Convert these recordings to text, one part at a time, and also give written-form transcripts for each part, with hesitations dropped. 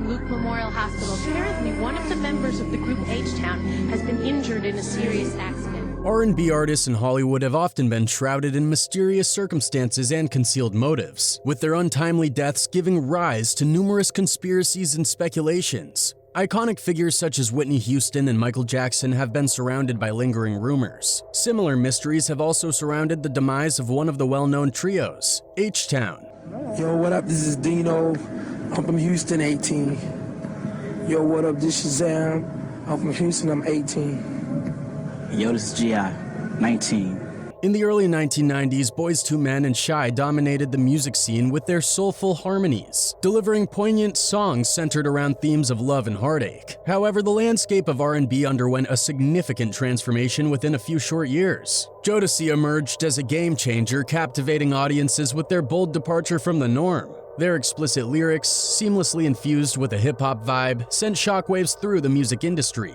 from Luke Memorial Hospital. Apparently, one of the members of the group HTown has been injured in a serious accident. R&B artists in Hollywood have often been shrouded in mysterious circumstances and concealed motives, with their untimely deaths giving rise to numerous conspiracies and speculations. Iconic figures such as Whitney Houston and Michael Jackson have been surrounded by lingering rumors. Similar mysteries have also surrounded the demise of one of the well-known trios, HTown. Yo, what up? This is Dino. I'm from Houston, 18. Yo, what up? This is Shazam. I'm from Houston, I'm 18. Yo, this is G.I., 19. In the early 1990s, Boyz II Men and Shy dominated the music scene with their soulful harmonies, delivering poignant songs centered around themes of love and heartache. However, the landscape of R&B underwent a significant transformation within a few short years. Jodeci emerged as a game changer, captivating audiences with their bold departure from the norm. Their explicit lyrics, seamlessly infused with a hip-hop vibe, sent shockwaves through the music industry.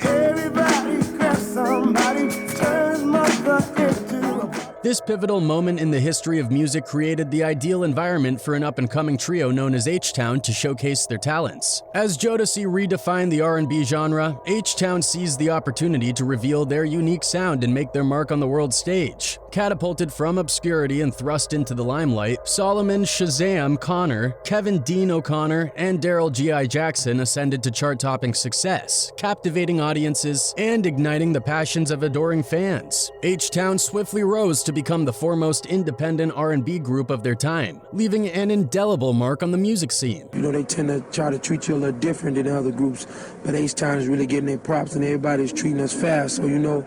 Everybody grab somebody, turn mother into This pivotal moment in the history of music created the ideal environment for an up-and-coming trio known as HTown to showcase their talents. As Jodeci redefined the R&B genre, HTown seized the opportunity to reveal their unique sound and make their mark on the world stage. Catapulted from obscurity and thrust into the limelight, Solomon Shazam Connor, Kevin Dean O'Connor, and Daryl G.I. Jackson ascended to chart-topping success, captivating audiences and igniting the passions of adoring fans. HTown swiftly rose to become the foremost independent R&B group of their time, leaving an indelible mark on the music scene. You know, they tend to try to treat you a little different than other groups, but H-Town is really getting their props and everybody's treating us fast, so you know,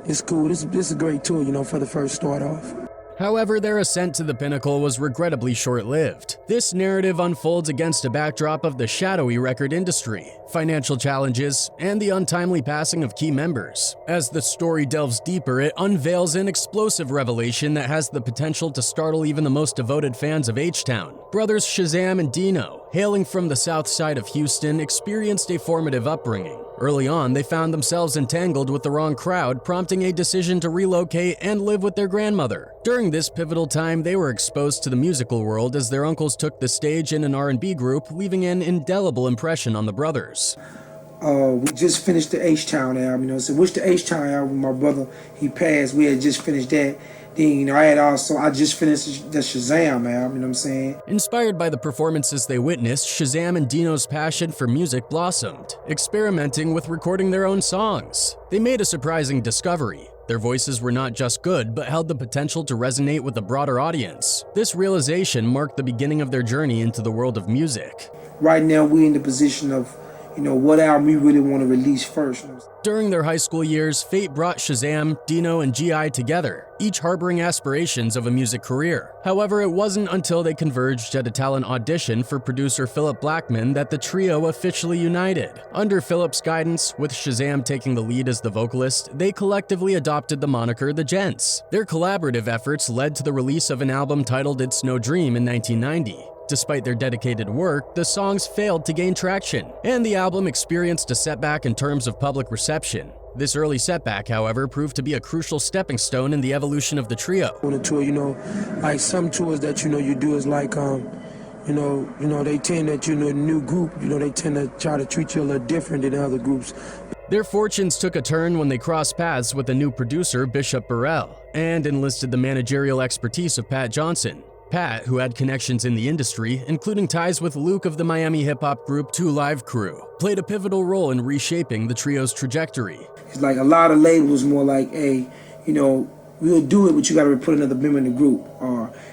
it's cool. This is a great tour, you know, for the first start off. However, their ascent to the pinnacle was regrettably short-lived. This narrative unfolds against a backdrop of the shadowy record industry, financial challenges, and the untimely passing of key members. As the story delves deeper, it unveils an explosive revelation that has the potential to startle even the most devoted fans of H-Town. Brothers Shazam and Dino, hailing from the south side of Houston, experienced a formative upbringing. Early on, they found themselves entangled with the wrong crowd, prompting a decision to relocate and live with their grandmother. During this pivotal time, they were exposed to the musical world as their uncles took the stage in an R&B group, leaving an indelible impression on the brothers. We just finished the H-Town album, you know, so which the H-Town album, my brother, he passed, we had just finished that. Then, you know, I just finished the Shazam album, you know what I'm saying? Inspired by the performances they witnessed, Shazam and Dino's passion for music blossomed, experimenting with recording their own songs. They made a surprising discovery. Their voices were not just good, but held the potential to resonate with a broader audience. This realization marked the beginning of their journey into the world of music. Right now, we're in the position of, you know, what album we really want to release first. During their high school years, fate brought Shazam, Dino, and G.I. together, each harboring aspirations of a music career. However, it wasn't until they converged at a talent audition for producer Philip Blackman that the trio officially united. Under Philip's guidance, with Shazam taking the lead as the vocalist, they collectively adopted the moniker The Gents. Their collaborative efforts led to the release of an album titled It's No Dream in 1990. Despite their dedicated work, the songs failed to gain traction, and the album experienced a setback in terms of public reception. This early setback, however, proved to be a crucial stepping stone in the evolution of the trio. On a tour, you know, like some tours that, you know, you do is like, you know, they tend that, you know, a new group, you know, they tend to try to treat you a little different than other groups. Their fortunes took a turn when they crossed paths with a new producer, Bishop Burrell, and enlisted the managerial expertise of Pat Johnson. Pat, who had connections in the industry, including ties with Luke of the Miami hip-hop group 2 Live Crew, played a pivotal role in reshaping the trio's trajectory. It's like a lot of labels more like, hey, you know, we'll do it, but you got to put another member in the group.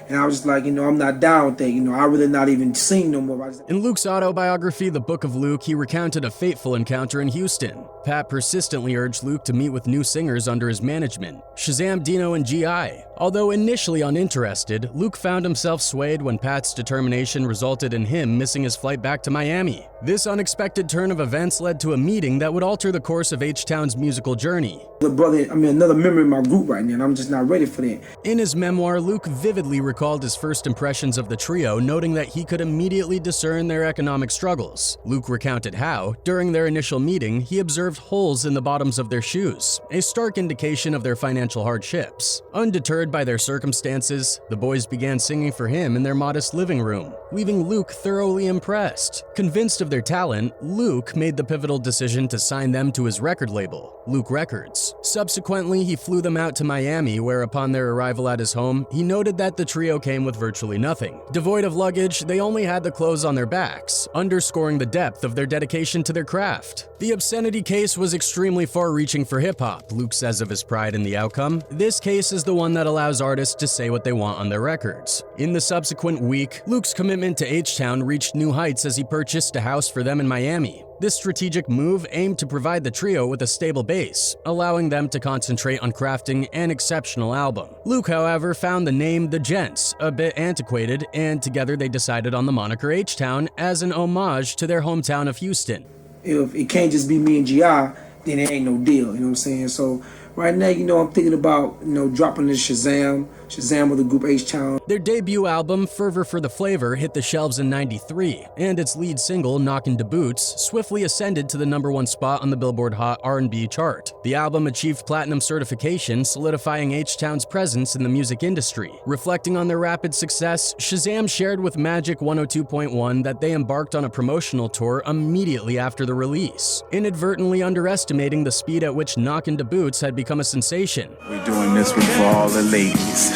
And I was just like, you know, I'm not down with that. You know, I really not even sing no more. In Luke's autobiography, The Book of Luke, he recounted a fateful encounter in Houston. Pat persistently urged Luke to meet with new singers under his management, Shazam, Dino, and G.I. Although initially uninterested, Luke found himself swayed when Pat's determination resulted in him missing his flight back to Miami. This unexpected turn of events led to a meeting that would alter the course of H-Town's musical journey. Another member in my group right now, and I'm just not ready for that. In his memoir, Luke vividly recalled his first impressions of the trio, noting that he could immediately discern their economic struggles. Luke recounted how, during their initial meeting, he observed holes in the bottoms of their shoes, a stark indication of their financial hardships. Undeterred Undeterred by their circumstances, the boys began singing for him in their modest living room, leaving Luke thoroughly impressed. Convinced of their talent, Luke made the pivotal decision to sign them to his record label, Luke Records. Subsequently, he flew them out to Miami, where upon their arrival at his home, he noted that the trio came with virtually nothing. Devoid of luggage, they only had the clothes on their backs, underscoring the depth of their dedication to their craft. The obscenity case was extremely far-reaching for hip-hop, Luke says of his pride in the outcome. This case is the one that allows artists to say what they want on their records. In the subsequent week, Luke's commitment to H-Town reached new heights as he purchased a house for them in Miami. This strategic move aimed to provide the trio with a stable base, allowing them to concentrate on crafting an exceptional album. Luke, however, found the name The Gents a bit antiquated, and together they decided on the moniker H-Town as an homage to their hometown of Houston. If it can't just be me and G.I., then it ain't no deal, you know what I'm saying? So right now, I'm thinking about, dropping the Shazam of the group H-Town. Their debut album, Fervor for the Flavor, hit the shelves in '93, and its lead single, Knockin' to Boots, swiftly ascended to the #1 spot on the Billboard Hot R&B chart. The album achieved platinum certification, solidifying H-Town's presence in the music industry. Reflecting on their rapid success, Shazam shared with Magic 102.1 that they embarked on a promotional tour immediately after the release, inadvertently underestimating the speed at which Knockin' to Boots had become a sensation. We're doing this one for all the ladies.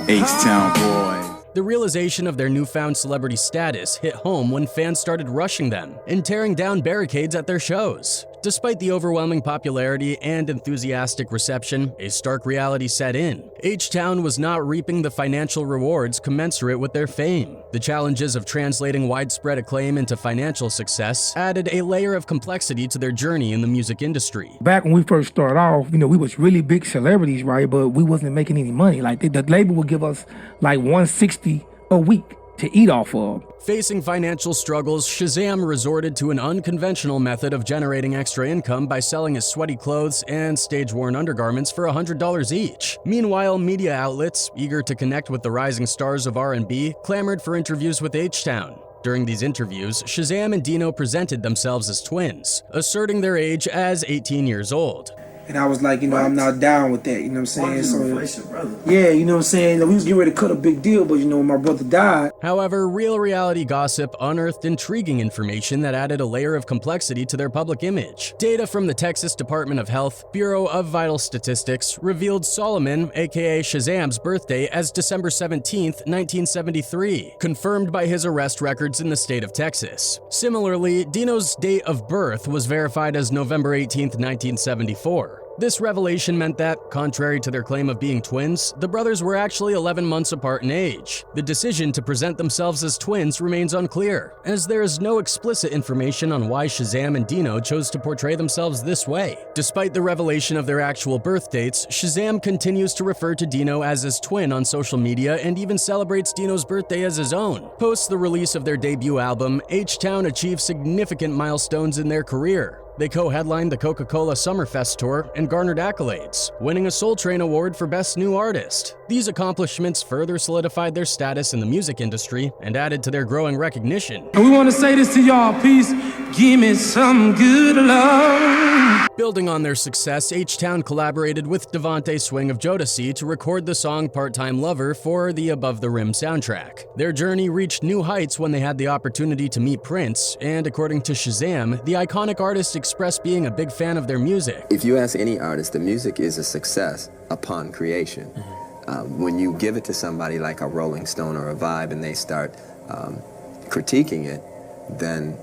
H-Town boy. The realization of their newfound celebrity status hit home when fans started rushing them and tearing down barricades at their shows. Despite the overwhelming popularity and enthusiastic reception, a stark reality set in. H-Town was not reaping the financial rewards commensurate with their fame. The challenges of translating widespread acclaim into financial success added a layer of complexity to their journey in the music industry. Back when we first started off, we was really big celebrities, right? But we wasn't making any money. Like the label would give us like $160 a week to eat off of. Facing financial struggles, Shazam resorted to an unconventional method of generating extra income by selling his sweaty clothes and stage-worn undergarments for $100 each. Meanwhile, media outlets, eager to connect with the rising stars of R&B, clamored for interviews with H-Town. During these interviews, Shazam and Dino presented themselves as twins, asserting their age as 18 years old. And I was like, I'm not down with that, you know what I'm saying? So, your brother. yeah, you know what I'm saying? We was getting ready to cut a big deal, but when my brother died. However, Real Reality Gossip unearthed intriguing information that added a layer of complexity to their public image. Data from the Texas Department of Health, Bureau of Vital Statistics, revealed Solomon, aka Shazam's birthday as December 17th, 1973, confirmed by his arrest records in the state of Texas. Similarly, Dino's date of birth was verified as November 18th, 1974. This revelation meant that, contrary to their claim of being twins, the brothers were actually 11 months apart in age. The decision to present themselves as twins remains unclear, as there is no explicit information on why Shazam and Dino chose to portray themselves this way. Despite the revelation of their actual birth dates, Shazam continues to refer to Dino as his twin on social media and even celebrates Dino's birthday as his own. Post the release of their debut album, H-Town achieved significant milestones in their career. They co-headlined the Coca-Cola Summerfest tour and garnered accolades, winning a Soul Train Award for Best New Artist. These accomplishments further solidified their status in the music industry and added to their growing recognition. And we want to say this to y'all, peace, give me some good love. Building on their success, H-Town collaborated with Devontae Swing of Jodeci to record the song Part-Time Lover for the Above the Rim soundtrack. Their journey reached new heights when they had the opportunity to meet Prince, and according to Shazam, the iconic artist expressed being a big fan of their music. If you ask any artist, the music is a success upon creation. When you give it to somebody like a Rolling Stone or a Vibe and they start critiquing it, then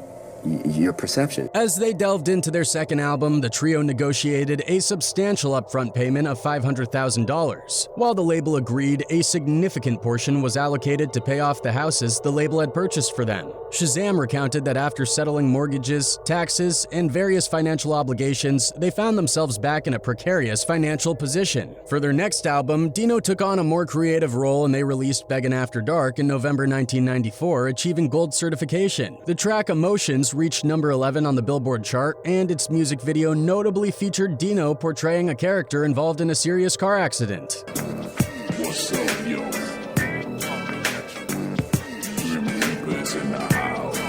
your perception. As they delved into their second album, the trio negotiated a substantial upfront payment of $500,000. While the label agreed, a significant portion was allocated to pay off the houses the label had purchased for them. Shazam recounted that after settling mortgages, taxes, and various financial obligations, they found themselves back in a precarious financial position. For their next album, Dino took on a more creative role and they released Beggin' After Dark in November 1994, achieving gold certification. The track Emotions reached number 11 on the Billboard chart, and its music video notably featured Dino portraying a character involved in a serious car accident. What's up, yo? In the house.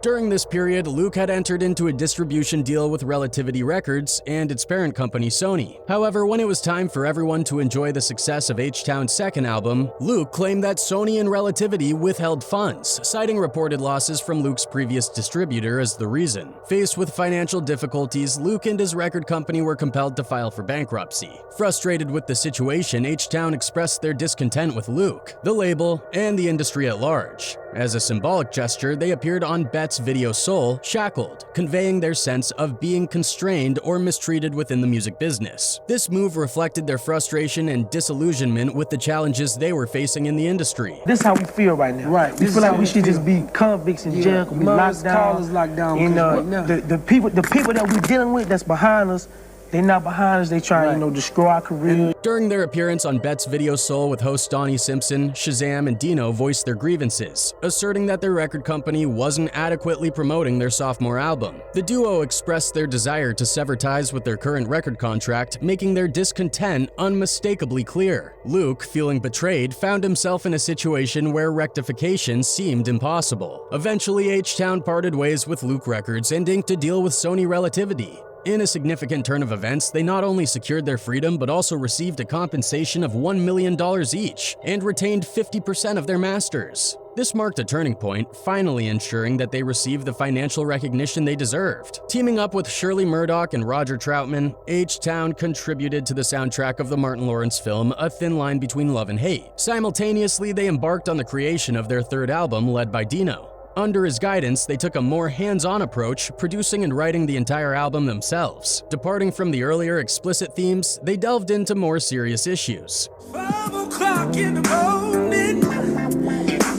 During this period, Luke had entered into a distribution deal with Relativity Records and its parent company Sony. However, when it was time for everyone to enjoy the success of HTown's second album, Luke claimed that Sony and Relativity withheld funds, citing reported losses from Luke's previous distributor as the reason. Faced with financial difficulties, Luke and his record company were compelled to file for bankruptcy. Frustrated with the situation, HTown expressed their discontent with Luke, the label, and the industry at large. As a symbolic gesture, they appeared on Bet's video Soul, Shackled, conveying their sense of being constrained or mistreated within the music business. This move reflected their frustration and disillusionment with the challenges they were facing in the industry. This is how we feel right now. Right. We feel like we should just be convicts in jail, be locked down. And the people that we're dealing with that's behind us, they're not behind us, they try to destroy our career. During their appearance on Bet's video Soul with host Donnie Simpson, Shazam and Dino voiced their grievances, asserting that their record company wasn't adequately promoting their sophomore album. The duo expressed their desire to sever ties with their current record contract, making their discontent unmistakably clear. Luke, feeling betrayed, found himself in a situation where rectification seemed impossible. Eventually, HTown parted ways with Luke Records and inked a deal with Sony Relativity. In a significant turn of events, they not only secured their freedom but also received a compensation of $1 million each and retained 50% of their masters. This marked a turning point, finally ensuring that they received the financial recognition they deserved. Teaming up with Shirley Murdoch and Roger Troutman, HTown contributed to the soundtrack of the Martin Lawrence film A Thin Line Between Love and Hate. Simultaneously, they embarked on the creation of their third album, led by Dino. Under his guidance, they took a more hands-on approach, producing and writing the entire album themselves. Departing from the earlier explicit themes, they delved into more serious issues. 5 o'clock in the morning,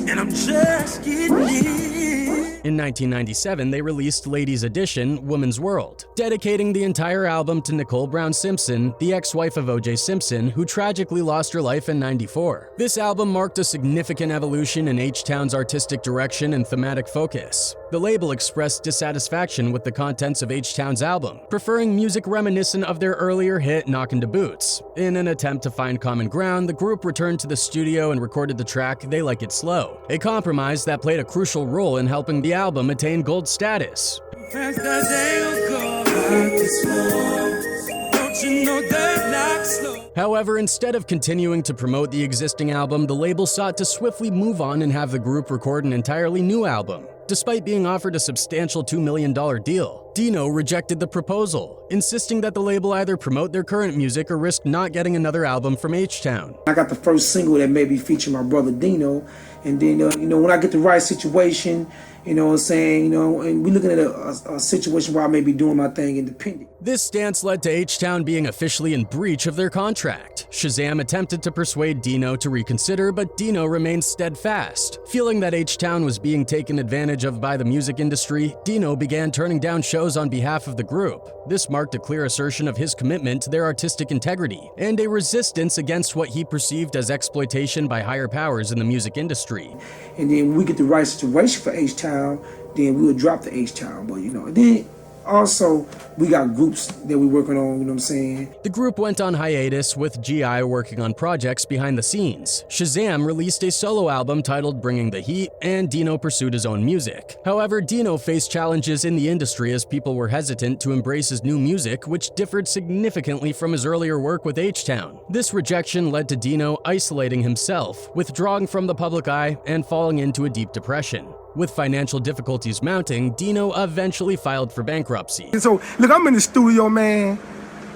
and I'm just getting in. In 1997, they released Ladies Edition, Woman's World, dedicating the entire album to Nicole Brown Simpson, the ex-wife of O.J. Simpson, who tragically lost her life in '94. This album marked a significant evolution in HTown's artistic direction and thematic focus. The label expressed dissatisfaction with the contents of HTown's album, preferring music reminiscent of their earlier hit Knockin' to Boots. In an attempt to find common ground, the group returned to the studio and recorded the track They Like It Slow, a compromise that played a crucial role in helping the album attain gold status. However, instead of continuing to promote the existing album, the label sought to swiftly move on and have the group record an entirely new album. Despite being offered a substantial $2 million deal, Dino rejected the proposal, insisting that the label either promote their current music or risk not getting another album from HTown. I got the first single that maybe featured my brother Dino, and then when I get the right situation, you know what I'm saying, and we're looking at a situation where I may be doing my thing independent. This stance led to HTown being officially in breach of their contract. Shazam attempted to persuade Dino to reconsider, but Dino remained steadfast. Feeling that HTown was being taken advantage of by the music industry, Dino began turning down shows on behalf of the group. This marked a clear assertion of his commitment to their artistic integrity, and a resistance against what he perceived as exploitation by higher powers in the music industry. And then when we get the right situation for HTown, then we would drop the HTown, but then also, we got groups that we're working on, you know what I'm saying? The group went on hiatus, with G.I. working on projects behind the scenes. Shazam released a solo album titled Bringing the Heat, and Dino pursued his own music. However, Dino faced challenges in the industry as people were hesitant to embrace his new music, which differed significantly from his earlier work with HTown. This rejection led to Dino isolating himself, withdrawing from the public eye, and falling into a deep depression. With financial difficulties mounting, Dino eventually filed for bankruptcy. So, look, I'm in the studio, man.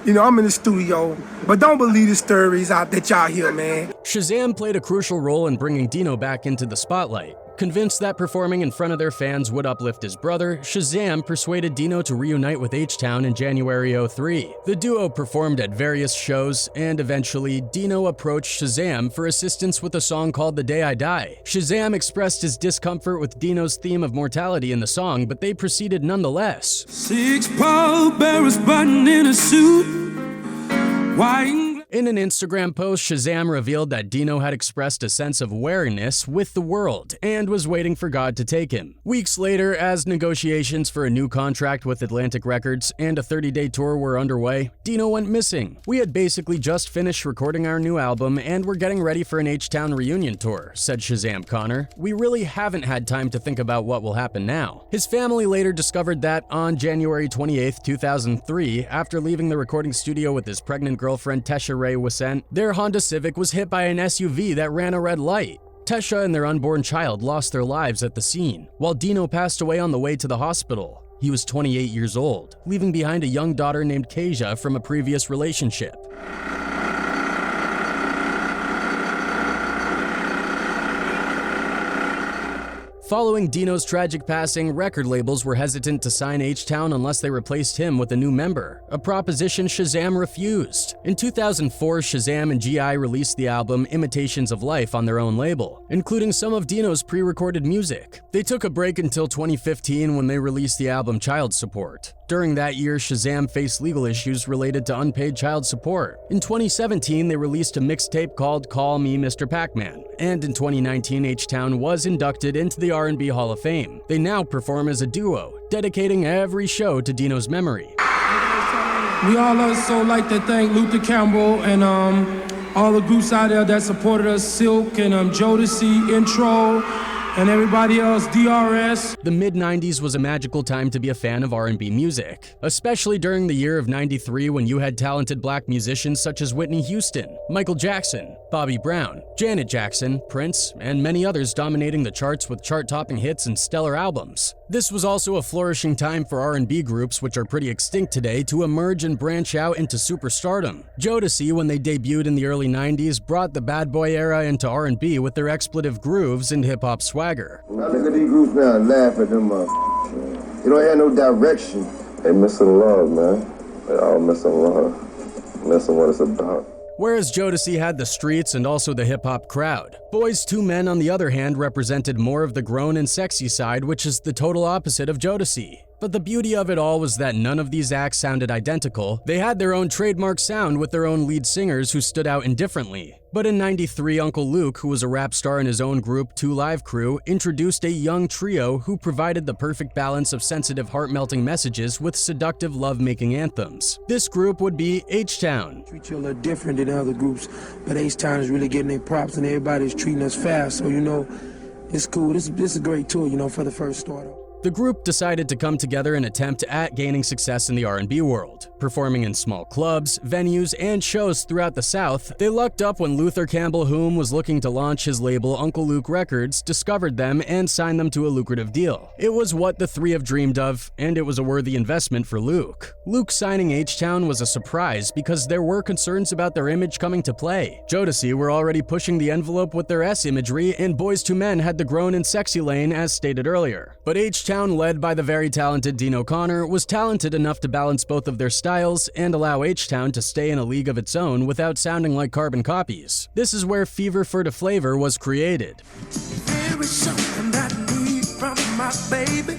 I'm in the studio, but don't believe the stories out that y'all hear, man. Shazam played a crucial role in bringing Dino back into the spotlight. Convinced that performing in front of their fans would uplift his brother, Shazam persuaded Dino to reunite with HTown in January '03. The duo performed at various shows, and eventually, Dino approached Shazam for assistance with a song called The Day I Die. Shazam expressed his discomfort with Dino's theme of mortality in the song, but they proceeded nonetheless. 6 pallbearers button in a suit, white. In an Instagram post, Shazam revealed that Dino had expressed a sense of wariness with the world and was waiting for God to take him. Weeks later, as negotiations for a new contract with Atlantic Records and a 30-day tour were underway, Dino went missing. "We had basically just finished recording our new album and we're getting ready for an HTown reunion tour," said Shazam Connor. "We really haven't had time to think about what will happen now." His family later discovered that on January 28, 2003, after leaving the recording studio with his pregnant girlfriend Tesha Ray Wissent, their Honda Civic was hit by an SUV that ran a red light. Tesha and their unborn child lost their lives at the scene, while Dino passed away on the way to the hospital. He was 28 years old, leaving behind a young daughter named Kasia from a previous relationship. Following Dino's tragic passing, record labels were hesitant to sign HTown unless they replaced him with a new member, a proposition Shazam refused. In 2004, Shazam and G.I. released the album Imitations of Life on their own label, including some of Dino's pre-recorded music. They took a break until 2015 when they released the album Child Support. During that year, Shazam faced legal issues related to unpaid child support. In 2017, they released a mixtape called Call Me Mr. Pac-Man, and in 2019, HTown was inducted into the R&B Hall of Fame. They now perform as a duo, dedicating every show to Dino's memory. We all also like to thank Luther Campbell and all the groups out there that supported us, Silk and Jodeci, Intro, and everybody else, DRS. The mid-90s was a magical time to be a fan of R&B music, especially during the year of '93 when you had talented black musicians such as Whitney Houston, Michael Jackson, Bobby Brown, Janet Jackson, Prince, and many others dominating the charts with chart-topping hits and stellar albums. This was also a flourishing time for R&B groups, which are pretty extinct today, to emerge and branch out into superstardom. Jodeci, when they debuted in the early 90s, brought the bad boy era into R&B with their expletive grooves and hip-hop swagger. I look at these groups now and laugh at them. You don't have no direction. They missing love, man. They all missing love. Missing what it's about. Whereas Jodeci had the streets and also the hip-hop crowd, Boyz II Men, on the other hand, represented more of the grown and sexy side, which is the total opposite of Jodeci. But the beauty of it all was that none of these acts sounded identical. They had their own trademark sound with their own lead singers who stood out indifferently. But in '93, Uncle Luke, who was a rap star in his own group, Two Live Crew, introduced a young trio who provided the perfect balance of sensitive, heart-melting messages with seductive love-making anthems. This group would be HTown. Treat you a little different than other groups, but HTown is really getting their props and everybody's treating us fast, so it's cool. This is a great tour, for the first start. The group decided to come together in an attempt at gaining success in the R&B world. Performing in small clubs, venues, and shows throughout the South, they lucked up when Luther Campbell, whom was looking to launch his label Uncle Luke Records, discovered them and signed them to a lucrative deal. It was what the three have dreamed of, and it was a worthy investment for Luke. Luke signing HTown was a surprise because there were concerns about their image coming to play. Jodeci were already pushing the envelope with their S imagery, and Boyz II Men had the grown and sexy lane as stated earlier. But HTown, led by the very talented Dino Connor, was talented enough to balance both of their styles and allow HTown to stay in a league of its own without sounding like carbon copies. This is where Fever for the Flavor was created. There is something I need from my baby.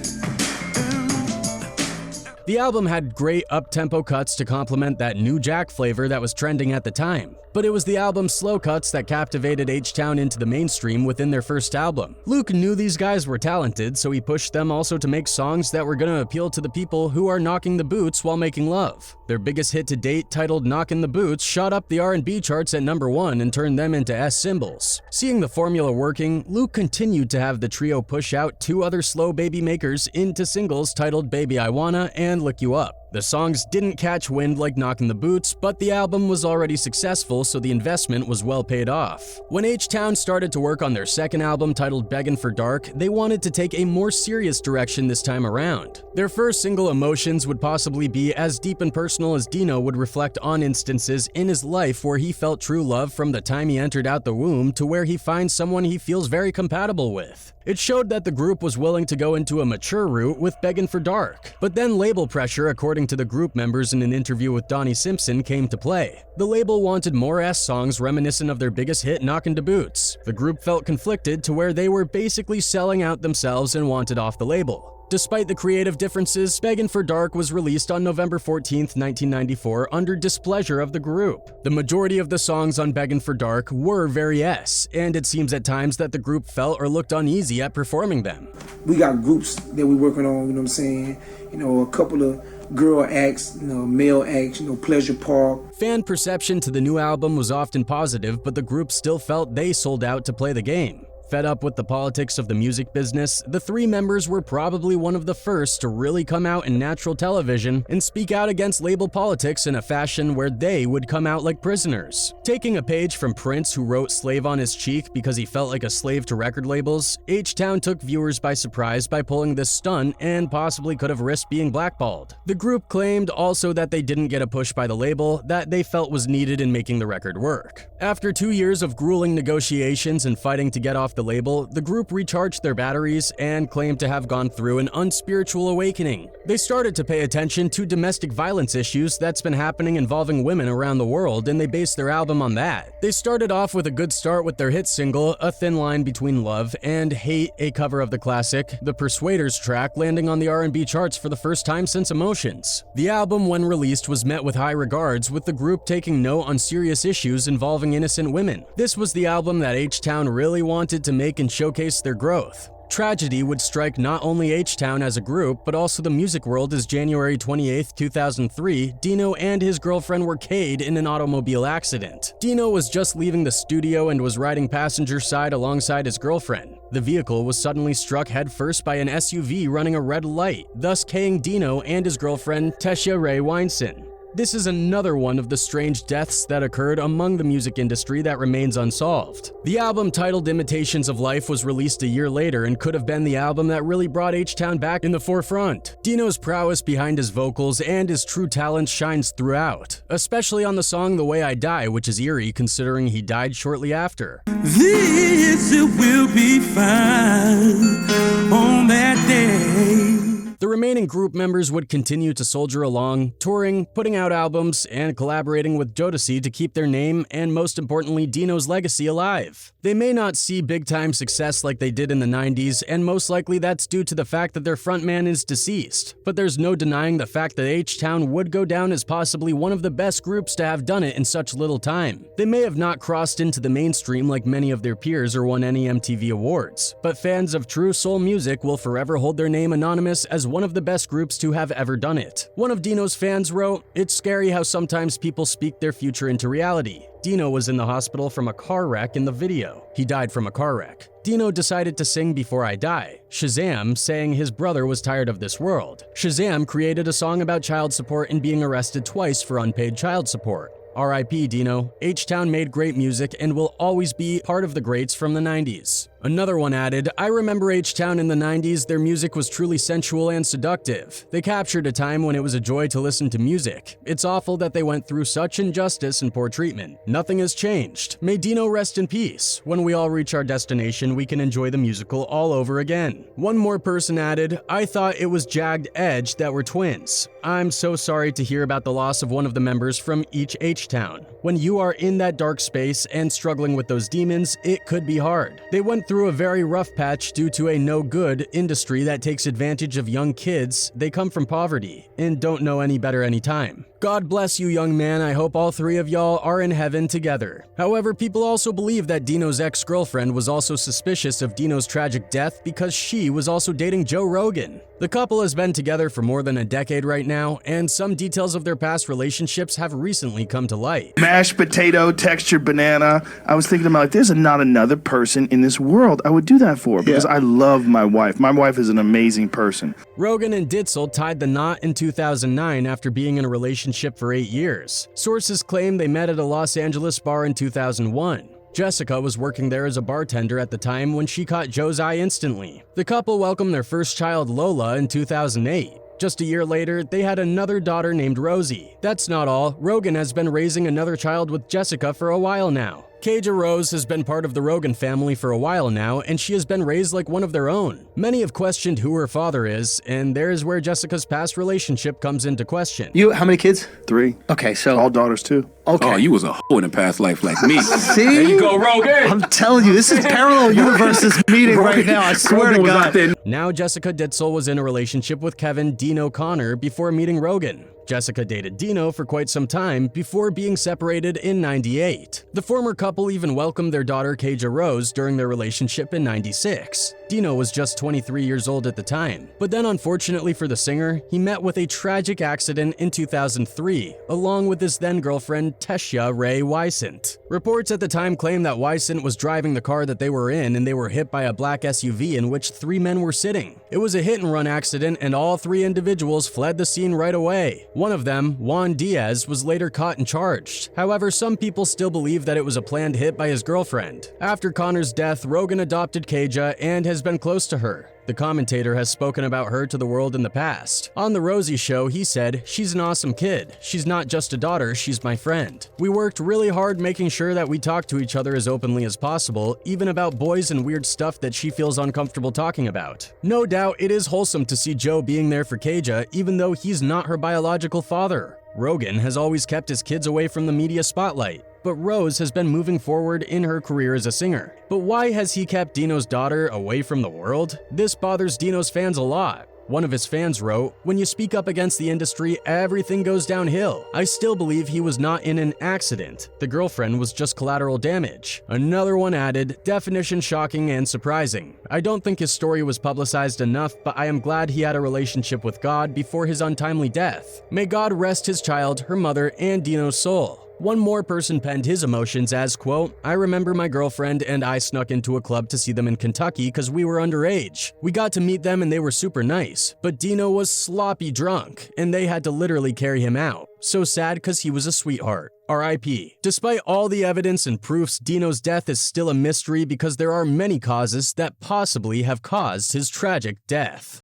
The album had great up-tempo cuts to complement that New Jack flavor that was trending at the time, but it was the album's slow cuts that captivated HTown into the mainstream within their first album. Luke knew these guys were talented, so he pushed them also to make songs that were gonna appeal to the people who are knocking the boots while making love. Their biggest hit to date, titled Knockin' the Boots, shot up the R&B charts at #1 and turned them into S symbols. Seeing the formula working, Luke continued to have the trio push out two other slow baby makers into singles titled Baby I Wanna and Lick You Up. The songs didn't catch wind like Knockin' the Boots, but the album was already successful, so the investment was well paid off. When HTown started to work on their second album titled Beggin' for Dark, they wanted to take a more serious direction this time around. Their first single, Emotions, would possibly be as deep and personal as Dino would reflect on instances in his life where he felt true love from the time he entered out the womb to where he finds someone he feels very compatible with. It showed that the group was willing to go into a mature route with Beggin' for Dark. But then label pressure, according to the group members in an interview with Donnie Simpson, came to play. The label wanted more S songs reminiscent of their biggest hit, Knockin' the Boots. The group felt conflicted to where they were basically selling out themselves and wanted off the label. Despite the creative differences, Beggin' for Dark was released on November 14, 1994 under displeasure of the group. The majority of the songs on Beggin' for Dark were very S, and it seems at times that the group felt or looked uneasy at performing them. We got groups that we working on, you know what I'm saying? You know, a couple of girl acts, you know, male acts, you know, Pleasure Park. Fan perception to the new album was often positive, but the group still felt they sold out to play the game. Fed up with the politics of the music business, the three members were probably one of the first to really come out in natural television and speak out against label politics in a fashion where they would come out like prisoners. Taking a page from Prince, who wrote "Slave on His Cheek" because he felt like a slave to record labels, HTown took viewers by surprise by pulling this stunt and possibly could have risked being blackballed. The group claimed also that they didn't get a push by the label that they felt was needed in making the record work. After 2 years of grueling negotiations and fighting to get off the label, the group recharged their batteries and claimed to have gone through an unspiritual awakening. They started to pay attention to domestic violence issues that's been happening involving women around the world, and they based their album on that. They started off with a good start with their hit single, A Thin Line Between Love and Hate, a cover of the classic, The Persuaders track, landing on the R&B charts for the first time since Emotions. The album, when released, was met with high regards, with the group taking note on serious issues involving innocent women. This was the album that HTown really wanted to make and showcase their growth. Tragedy would strike not only HTown as a group, but also the music world as January 28, 2003, Dino and his girlfriend were killed in an automobile accident. Dino was just leaving the studio and was riding passenger side alongside his girlfriend. The vehicle was suddenly struck headfirst by an SUV running a red light, thus killing Dino and his girlfriend, Tesha Ray Weinson. This is another one of the strange deaths that occurred among the music industry that remains unsolved. The album titled Imitations of Life was released a year later and could have been the album that really brought HTown back in the forefront. Dino's prowess behind his vocals and his true talent shines throughout, especially on the song The Way I Die, which is eerie considering he died shortly after. This will be fine on that day. The remaining group members would continue to soldier along, touring, putting out albums, and collaborating with Jodeci to keep their name and, most importantly, Dinos Legacy alive. They may not see big-time success like they did in the 90s, and most likely that's due to the fact that their frontman is deceased. But there's no denying the fact that HTown would go down as possibly one of the best groups to have done it in such little time. They may have not crossed into the mainstream like many of their peers or won any MTV awards, but fans of true soul music will forever hold their name anonymous as one of the best groups to have ever done it. One of Dino's fans wrote, "It's scary how sometimes people speak their future into reality. Dino was in the hospital from a car wreck in the video. He died from a car wreck. Dino decided to sing Before I Die. Shazam saying his brother was tired of this world. Shazam created a song about child support and being arrested twice for unpaid child support. R.I.P. Dino. HTown made great music and will always be part of the greats from the 90s. Another one added, "I remember HTown in the 90s, their music was truly sensual and seductive. They captured a time when it was a joy to listen to music. It's awful that they went through such injustice and poor treatment. Nothing has changed. May Dino rest in peace. When we all reach our destination, we can enjoy the musical all over again." One more person added, "I thought it was Jagged Edge that were twins. I'm so sorry to hear about the loss of one of the members from each HTown. When you are in that dark space and struggling with those demons, it could be hard. They went through a very rough patch due to a no-good industry that takes advantage of young kids. They come from poverty and don't know any better anytime. God bless you, young man. I hope all three of y'all are in heaven together." However, people also believe that Dino's ex-girlfriend was also suspicious of Dino's tragic death because she was also dating Joe Rogan. The couple has been together for more than a decade right now, and some details of their past relationships have recently come to light. Mashed potato, textured banana. I was thinking about, like, there's not another person in this world I would do that for because I love my wife. My wife is an amazing person. Rogan and Ditzel tied the knot in 2009 after being in a relationship for 8 years. Sources claim they met at a Los Angeles bar in 2001. Jessica was working there as a bartender at the time when she caught Joe's eye instantly. The couple welcomed their first child, Lola, in 2008. Just a year later, they had another daughter named Rosie. That's not all. Rogan has been raising another child with Jessica for a while now. Keja Rose has been part of the Rogan family for a while now, and she has been raised like one of their own. Many have questioned who her father is, and there's where Jessica's past relationship comes into question. How many kids? 3. Okay, so all daughters too. Okay. Oh, you was a hoe in a past life like me. See? There you go, Rogan. I'm telling you, this is parallel universes meeting right now. I swear to God. Now Jessica Ditzel was in a relationship with Kevin Dino Connor before meeting Rogan. Jessica dated Dino for quite some time before being separated in '98. The former couple even welcomed their daughter Keja Rose during their relationship in '96. Dino was just 23 years old at the time, but then unfortunately for the singer, he met with a tragic accident in 2003, along with his then-girlfriend Tesha Ray Wysant. Reports at the time claimed that Wysant was driving the car that they were in and they were hit by a black SUV in which 3 men were sitting. It was a hit-and-run accident and all 3 individuals fled the scene right away. One of them, Juan Diaz, was later caught and charged. However, some people still believe that it was a planned hit by his girlfriend. After Connor's death, Rogan adopted Keja and has been close to her. The commentator has spoken about her to the world in the past. On The Rosie Show, he said, "She's an awesome kid. She's not just a daughter, she's my friend. We worked really hard making sure that we talk to each other as openly as possible, even about boys and weird stuff that she feels uncomfortable talking about." No doubt, it is wholesome to see Joe being there for Keja, even though he's not her biological father. Rogan has always kept his kids away from the media spotlight, but Rose has been moving forward in her career as a singer. But why has he kept Dino's daughter away from the world? This bothers Dino's fans a lot. One of his fans wrote, "When you speak up against the industry, everything goes downhill. I still believe he was not in an accident. The girlfriend was just collateral damage." Another one added, "Definition shocking and surprising. I don't think his story was publicized enough, but I am glad he had a relationship with God before his untimely death. May God rest his child, her mother, and Dino's soul." One more person penned his emotions as, quote, "I remember my girlfriend and I snuck into a club to see them in Kentucky because we were underage. We got to meet them and they were super nice, but Dino was sloppy drunk and they had to literally carry him out. So sad because he was a sweetheart. R.I.P. Despite all the evidence and proofs, Dino's death is still a mystery because there are many causes that possibly have caused his tragic death.